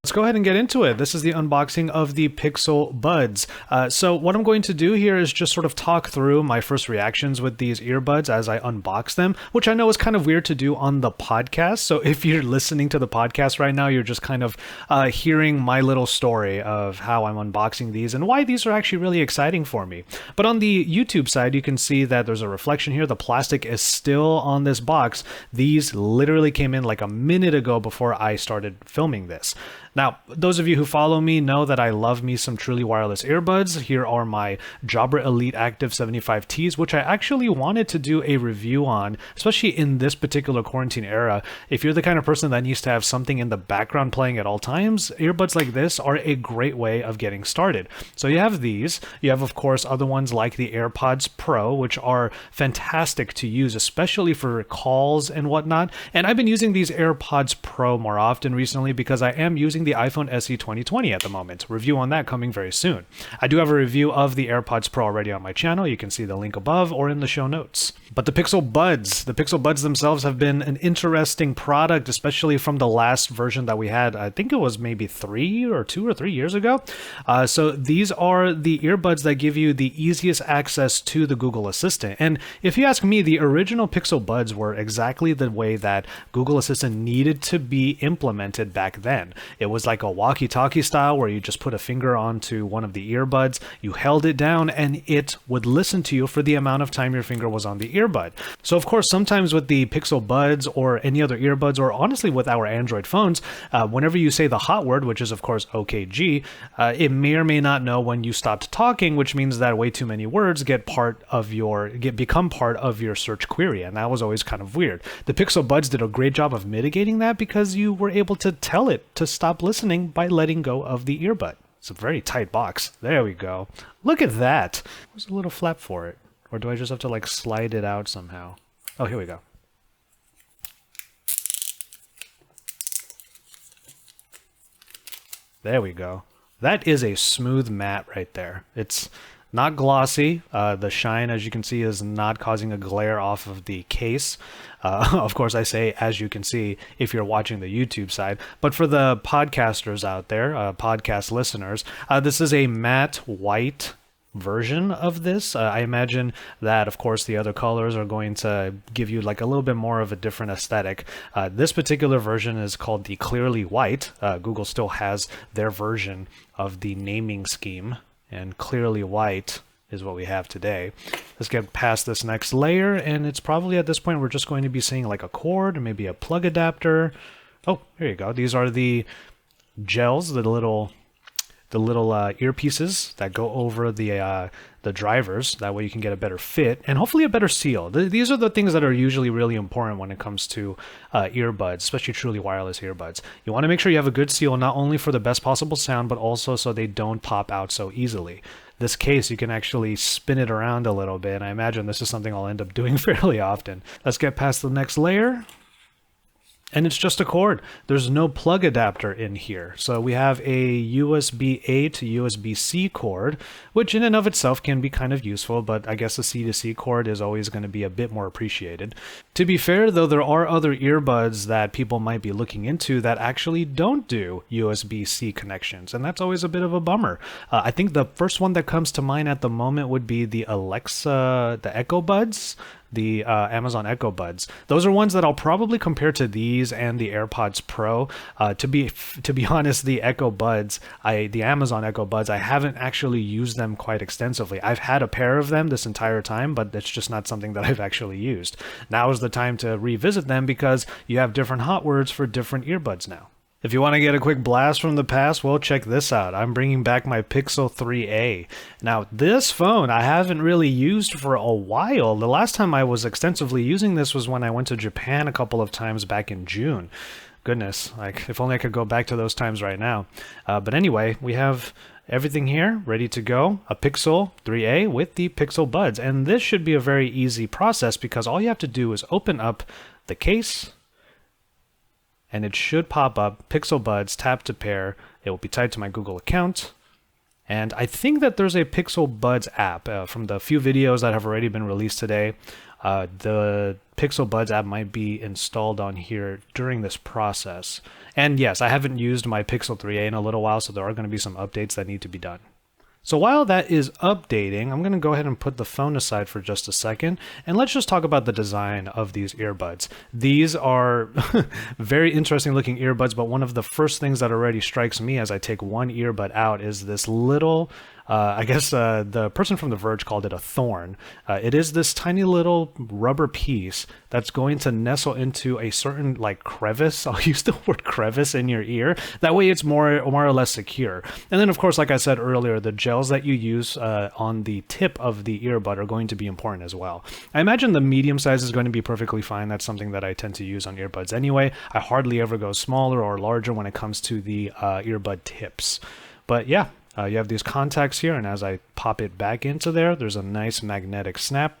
Let's go ahead and get into it. This is the unboxing of the Pixel Buds. So what I'm going to do here is just sort of talk through my first reactions with these earbuds as I unbox them, which I know is kind of weird to do on the podcast. So if you're listening to the podcast right now, you're just kind of hearing my little story of how I'm unboxing these and why these are actually really exciting for me. But on the YouTube side, you can see that there's a reflection here. The plastic is still on this box. These literally came in like a minute ago before I started filming this. Now, those of you who follow me know that I love me some truly wireless earbuds. Here are my Jabra Elite Active 75Ts, which I actually wanted to do a review on, especially in this particular quarantine era. If you're the kind of person that needs to have something in the background playing at all times, earbuds like this are a great way of getting started. So you have these. You have, of course, other ones like the AirPods Pro, which are fantastic to use, especially for calls and whatnot. And I've been using these AirPods Pro more often recently because I am using the iPhone SE 2020 at the moment. Review on that coming very soon. I do have a review of the AirPods Pro already on my channel. You can see the link above or in the show notes. But the Pixel Buds themselves have been an interesting product, especially from the last version that we had. I think it was maybe 2 or 3 years ago. So these are the earbuds that give you the easiest access to the Google Assistant. And if you ask me, the original Pixel Buds were exactly the way that Google Assistant needed to be implemented back then. It was like a walkie-talkie style where you just put a finger onto one of the earbuds, you held it down, and it would listen to you for the amount of time your finger was on the earbud. So of course, sometimes with the Pixel Buds or any other earbuds, or honestly with our Android phones, whenever you say the hot word, which is of course OKG, it may or may not know when you stopped talking, which means that way too many words become part of your search query, and that was always kind of weird. The Pixel Buds did a great job of mitigating that because you were able to tell it to stop listening by letting go of the earbud. It's a very tight box. There we go. Look at that. There's a little flap for it. Or do I just have to like slide it out somehow? Oh, here we go. There we go. That is a smooth matte right there. It's not glossy. The shine, as you can see, is not causing a glare off of the case. Of course, I say, as you can see, if you're watching the YouTube side. But for the podcasters out there, podcast listeners, this is a matte white version of this. I imagine that, of course, the other colors are going to give you like a little bit more of a different aesthetic. This particular version is called the Clearly White. Google still has their version of the naming scheme, and Clearly White is what we have today. Let's get past this next layer, and it's probably at this point we're just going to be seeing like a cord, maybe a plug adapter. Oh, here you go. These are the gels, the little earpieces that go over the drivers. That way you can get a better fit and hopefully a better seal. These are the things that are usually really important when it comes to earbuds, especially truly wireless earbuds. You want to make sure you have a good seal, not only for the best possible sound, but also so they don't pop out so easily. This case, you can actually spin it around a little bit, and I imagine this is something I'll end up doing fairly often. Let's get past the next layer. And it's just a cord. There's no plug adapter in here. So we have a USB-A to USB-C cord, which in and of itself can be kind of useful, but I guess a C to C cord is always going to be a bit more appreciated. To be fair, though, there are other earbuds that people might be looking into that actually don't do USB-C connections, and that's always a bit of a bummer. I think the first one that comes to mind at the moment would be the the Echo Buds. The Amazon Echo Buds. Those are ones that I'll probably compare to these and the AirPods Pro. To be honest, the Echo Buds, the Amazon Echo Buds, I haven't actually used them quite extensively. I've had a pair of them this entire time, but it's just not something that I've actually used. Now is the time to revisit them because you have different hot words for different earbuds now. If you want to get a quick blast from the past, well, check this out. I'm bringing back my Pixel 3a. Now, this phone I haven't really used for a while. The last time I was extensively using this was when I went to Japan a couple of times back in June. Goodness, like if only I could go back to those times right now. But anyway, we have everything here ready to go. A Pixel 3a with the Pixel Buds. And this should be a very easy process because all you have to do is open up the case, and it should pop up Pixel Buds, tap to pair. It will be tied to my Google account. And I think that there's a Pixel Buds app from the few videos that have already been released today. the Pixel Buds app might be installed on here during this process. And yes, I haven't used my Pixel 3a in a little while, so there are going to be some updates that need to be done. So while that is updating, I'm going to go ahead and put the phone aside for just a second, and let's just talk about the design of these earbuds. These are very interesting looking earbuds, but one of the first things that already strikes me as I take one earbud out is this little, I guess the person from The Verge called it a thorn. It is this tiny little rubber piece that's going to nestle into a certain like crevice. I'll use the word crevice in your ear. That way it's more or less secure. And then of course, like I said earlier, the gels that you use on the tip of the earbud are going to be important as well. I imagine the medium size is going to be perfectly fine. That's something that I tend to use on earbuds anyway. I hardly ever go smaller or larger when it comes to the earbud tips. But yeah. You have these contacts here, and as I pop it back into there, there's a nice magnetic snap.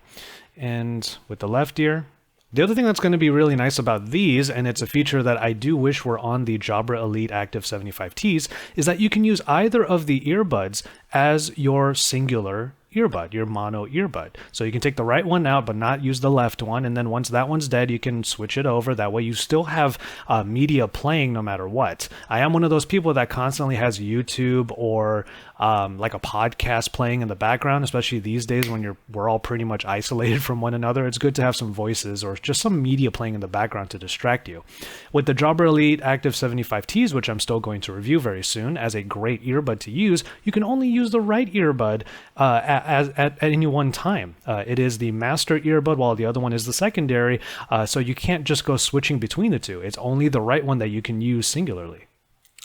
And with the left ear, the other thing that's going to be really nice about these, and it's a feature that I do wish were on the Jabra Elite Active 75Ts, is that you can use either of the earbuds as your singular earbud, your mono earbud. So you can take the right one out but not use the left one, and then once that one's dead you can switch it over. That way you still have media playing no matter what. I am one of those people that constantly has YouTube or like a podcast playing in the background, especially these days when we're all pretty much isolated from one another. It's good to have some voices or just some media playing in the background to distract you. With the Jabra Elite Active 75Ts, which I'm still going to review very soon, as a great earbud to use, you can only use the right earbud at any one time. It is the master earbud while the other one is the secondary, so you can't just go switching between the two. It's only the right one that you can use singularly.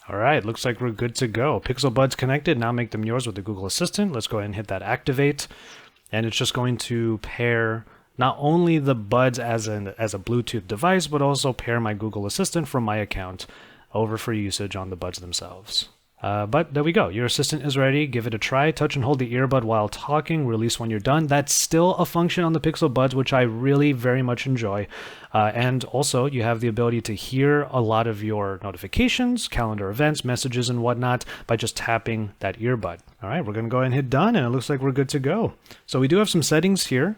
All right, looks like we're good to go. Pixel Buds connected. Now make them yours with the Google Assistant. Let's go ahead and hit that activate. And it's just going to pair not only the buds as a Bluetooth device, but also pair my Google Assistant from my account over for usage on the buds themselves. But there we go. Your assistant is ready. Give it a try. Touch and hold the earbud while talking. Release when you're done. That's still a function on the Pixel Buds, which I really very much enjoy. And also, you have the ability to hear a lot of your notifications, calendar events, messages, and whatnot by just tapping that earbud. All right, we're going to go ahead and hit done, and it looks like we're good to go. So we do have some settings here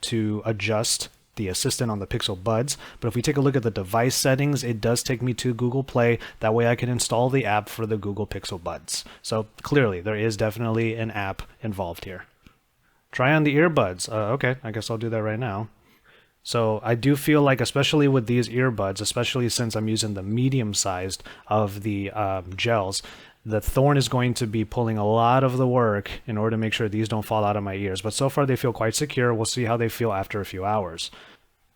to adjust the assistant on the Pixel Buds, but if we take a look at the device settings, it does take me to Google Play. That way I can install the app for the Google Pixel Buds. So clearly there is definitely an app involved here. Try on the earbuds. Okay, I guess I'll do that right now. So I do feel like, especially with these earbuds, especially since I'm using the medium sized of the gels, the thorn is going to be pulling a lot of the work in order to make sure these don't fall out of my ears. But so far they feel quite secure. We'll see how they feel after a few hours.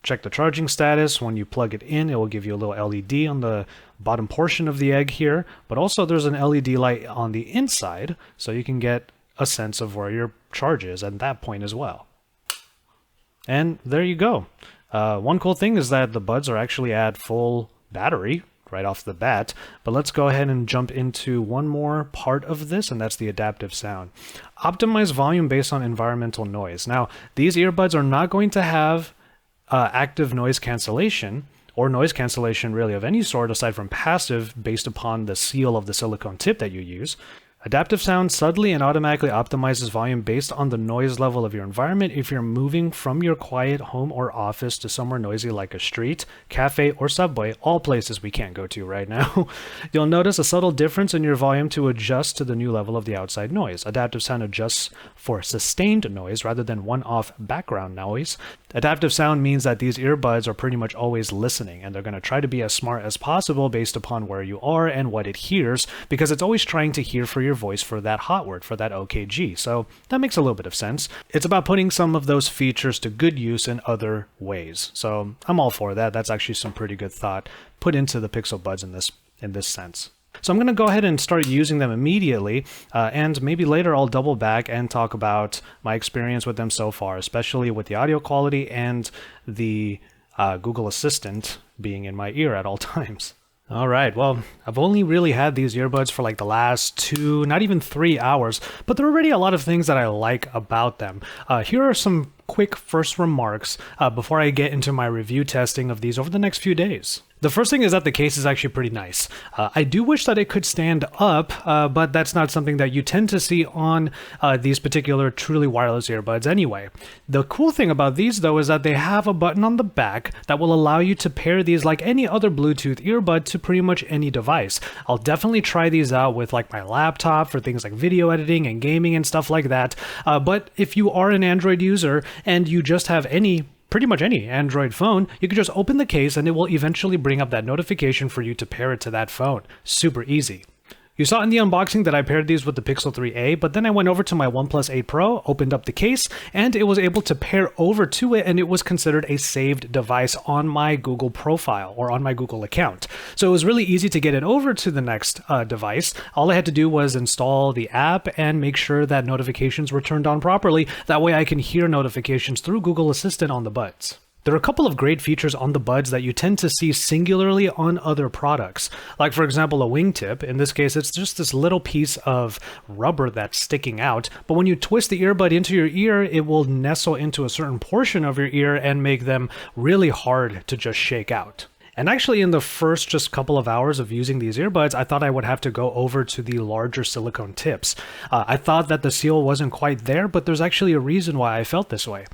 Check the charging status. When you plug it in, it will give you a little LED on the bottom portion of the egg here. But also there's an LED light on the inside, so you can get a sense of where your charge is at that point as well. And there you go. One cool thing is that the buds are actually at full battery right off the bat, but let's go ahead and jump into one more part of this, and that's the adaptive sound. Optimize volume based on environmental noise. Now, these earbuds are not going to have active noise cancellation, or noise cancellation really of any sort aside from passive based upon the seal of the silicone tip that you use. Adaptive sound subtly and automatically optimizes volume based on the noise level of your environment if you're moving from your quiet home or office to somewhere noisy like a street, cafe, or subway, all places we can't go to right now. You'll notice a subtle difference in your volume to adjust to the new level of the outside noise. Adaptive sound adjusts for sustained noise rather than one-off background noise. Adaptive sound means that these earbuds are pretty much always listening, and they're going to try to be as smart as possible based upon where you are and what it hears, because it's always trying to hear for your voice for that hot word, for that OKG. So that makes a little bit of sense. It's about putting some of those features to good use in other ways. So I'm all for that. That's actually some pretty good thought put into the Pixel Buds in this sense. So I'm going to go ahead and start using them immediately, and maybe later I'll double back and talk about my experience with them so far, especially with the audio quality and the Google Assistant being in my ear at all times. All right, well, I've only really had these earbuds for like the last 2, not even 3 hours, but there are already a lot of things that I like about them. Here are some quick first remarks before I get into my review testing of these over the next few days. The first thing is that the case is actually pretty nice. I do wish that it could stand up, but that's not something that you tend to see on these particular truly wireless earbuds anyway. The cool thing about these though is that they have a button on the back that will allow you to pair these like any other Bluetooth earbud to pretty much any device. I'll definitely try these out with like my laptop for things like video editing and gaming and stuff like that. But if you are an Android user and you just have pretty much any Android phone, you can just open the case and it will eventually bring up that notification for you to pair it to that phone. Super easy. You saw in the unboxing that I paired these with the Pixel 3a, but then I went over to my OnePlus 8 Pro, opened up the case, and it was able to pair over to it, and it was considered a saved device on my Google profile or on my Google account. So it was really easy to get it over to the next device. All I had to do was install the app and make sure that notifications were turned on properly. That way I can hear notifications through Google Assistant on the buds. There are a couple of great features on the buds that you tend to see singularly on other products. Like for example, a wingtip. In this case, it's just this little piece of rubber that's sticking out. But when you twist the earbud into your ear, it will nestle into a certain portion of your ear and make them really hard to just shake out. And actually in the first just couple of hours of using these earbuds, I thought I would have to go over to the larger silicone tips. I thought that the seal wasn't quite there, but there's actually a reason why I felt this way.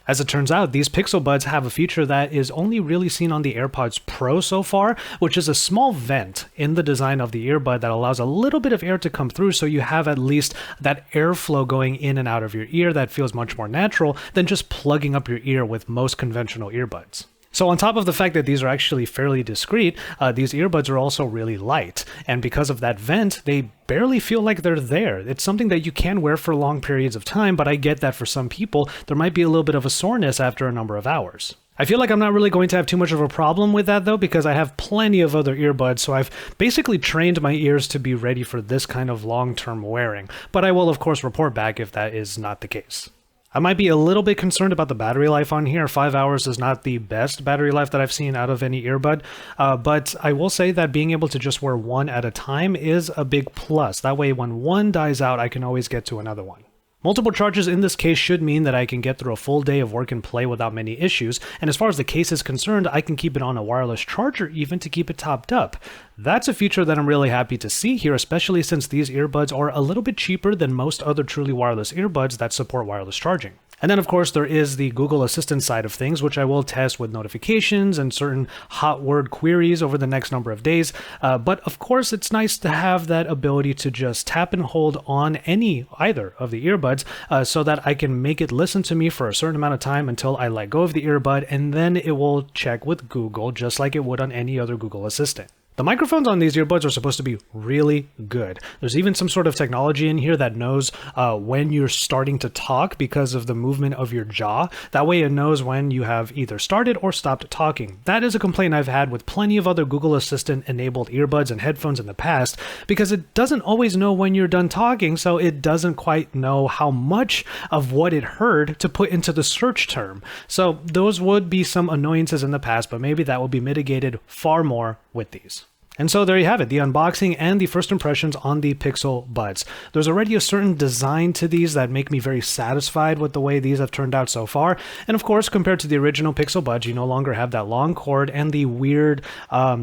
As it turns out, these Pixel Buds have a feature that is only really seen on the AirPods Pro so far, which is a small vent in the design of the earbud that allows a little bit of air to come through, so you have at least that airflow going in and out of your ear that feels much more natural than just plugging up your ear with most conventional earbuds. So on top of the fact that these are actually fairly discreet, these earbuds are also really light. And because of that vent, they barely feel like they're there. It's something that you can wear for long periods of time, but I get that for some people, there might be a little bit of a soreness after a number of hours. I feel like I'm not really going to have too much of a problem with that though, because I have plenty of other earbuds, so I've basically trained my ears to be ready for this kind of long-term wearing. But I will of course report back if that is not the case. I might be a little bit concerned about the battery life on here. 5 hours is not the best battery life that I've seen out of any earbud, but I will say that being able to just wear one at a time is a big plus. That way when one dies out, I can always get to another one. Multiple charges in this case should mean that I can get through a full day of work and play without many issues, and as far as the case is concerned, I can keep it on a wireless charger even to keep it topped up. That's a feature that I'm really happy to see here, especially since these earbuds are a little bit cheaper than most other truly wireless earbuds that support wireless charging. And then of course there is the Google Assistant side of things, which I will test with notifications and certain hot word queries over the next number of days. But of course it's nice to have that ability to just tap and hold on either of the earbuds so that I can make it listen to me for a certain amount of time until I let go of the earbud, and then it will check with Google just like it would on any other Google Assistant. The microphones on these earbuds are supposed to be really good. There's even some sort of technology in here that knows when you're starting to talk because of the movement of your jaw. That way it knows when you have either started or stopped talking. That is a complaint I've had with plenty of other Google Assistant enabled earbuds and headphones in the past, because it doesn't always know when you're done talking, so it doesn't quite know how much of what it heard to put into the search term. So those would be some annoyances in the past, but maybe that will be mitigated far more with these. And so there you have it, the unboxing and the first impressions on the Pixel Buds. There's already a certain design to these that make me very satisfied with the way these have turned out so far. And of course, compared to the original Pixel Buds, you no longer have that long cord and the weird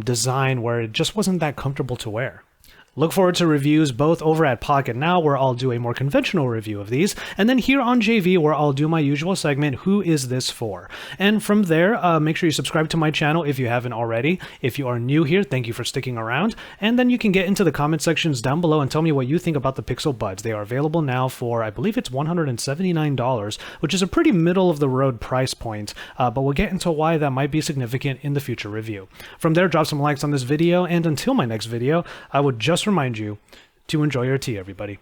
design where it just wasn't that comfortable to wear. Look forward to reviews both over at Pocket Now, where I'll do a more conventional review of these, and then here on JV, where I'll do my usual segment, Who Is This For? And from there, make sure you subscribe to my channel if you haven't already. If you are new here, thank you for sticking around, and then you can get into the comment sections down below and tell me what you think about the Pixel Buds. They are available now for, I believe it's $179, which is a pretty middle-of-the-road price point, but we'll get into why that might be significant in the future review. From there, drop some likes on this video, and until my next video, I would just remind you to enjoy your tea, everybody.